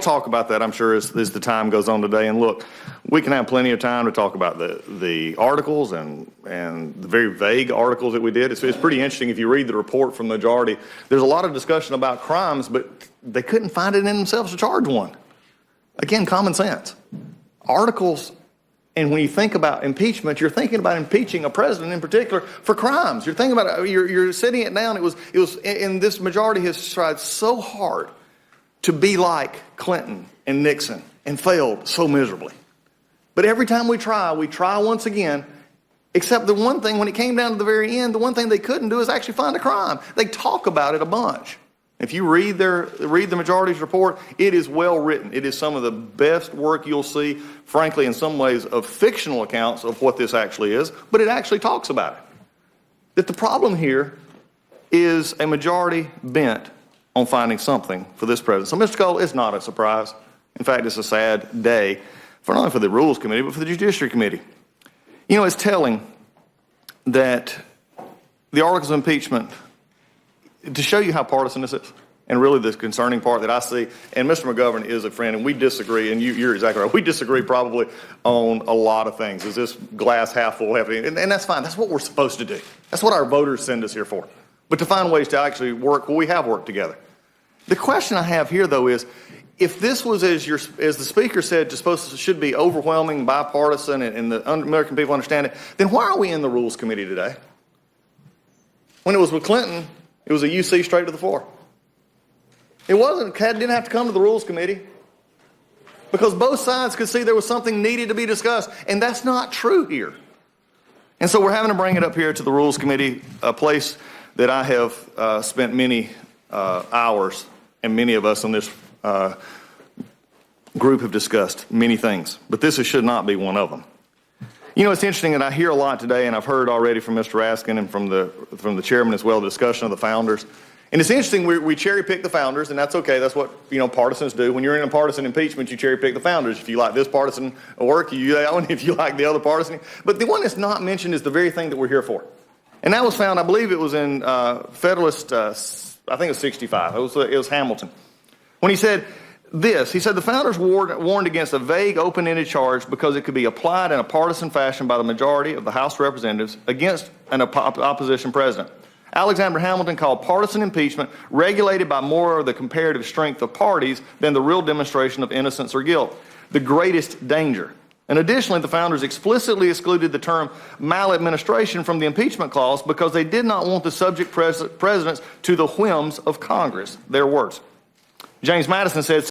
talk about that, I'm sure, as the time goes on today. And look, we can have plenty of time to talk about the articles and the very vague articles that we did. It's pretty interesting if you read the report from the majority. There's a lot of discussion about crimes, but they couldn't find it in themselves to charge one. Again, common sense. Articles, and when you think about impeachment, you're thinking about impeaching a president in particular for crimes. You're thinking about it, you're sitting it down. It was, and this majority has tried so hard to be like Clinton and Nixon and failed so miserably. But every time we try once again, except the one thing, when it came down to the very end, the one thing they couldn't do is actually find a crime. They talk about it a bunch. If you read the majority's report, it is well written. It is some of the best work you'll see, frankly, in some ways, of fictional accounts of what this actually is, but it actually talks about it. That the problem here is a majority bent on finding something for this president. So, Mr. Cole, it's not a surprise. In fact, it's a sad day, for not only for the Rules Committee, but for the Judiciary Committee. You know, it's telling that the articles of impeachment, to show you how partisan this is, and really the concerning part that I see, and Mr. McGovern is a friend, and we disagree, and you're exactly right. We disagree probably on a lot of things. Is this glass half full, half empty? And that's fine. That's what we're supposed to do. That's what our voters send us here for. But to find ways to actually work, well, we have worked together. The question I have here, though, is if this was, as the Speaker said, should be overwhelming, bipartisan, and the American people understand it, then why are we in the Rules Committee today? When it was with Clinton, it was a UC straight to the floor. It didn't have to come to the Rules Committee because both sides could see there was something needed to be discussed, and that's not true here. And so we're having to bring it up here to the Rules Committee, a place that I have spent many hours, and many of us in this group have discussed many things, but this should not be one of them. You know, it's interesting that I hear a lot today, and I've heard already from Mr. Raskin and from the chairman as well, the discussion of the founders. And it's interesting, we cherry pick the founders, and that's okay. That's what, partisans do. When you're in a partisan impeachment, you cherry pick the founders. If you like this partisan work, you do that one. If you like the other partisan. But the one that's not mentioned is the very thing that we're here for. And that was found, I believe it was in Federalist, I think it was 65. It was Hamilton. When he said this, he said the founders warned against a vague, open-ended charge because it could be applied in a partisan fashion by the majority of the House of Representatives against an opposition president. Alexander Hamilton called partisan impeachment regulated by more of the comparative strength of parties than the real demonstration of innocence or guilt, the greatest danger. And additionally, the founders explicitly excluded the term maladministration from the impeachment clause because they did not want the subject presidents to the whims of Congress. Their words. James Madison said,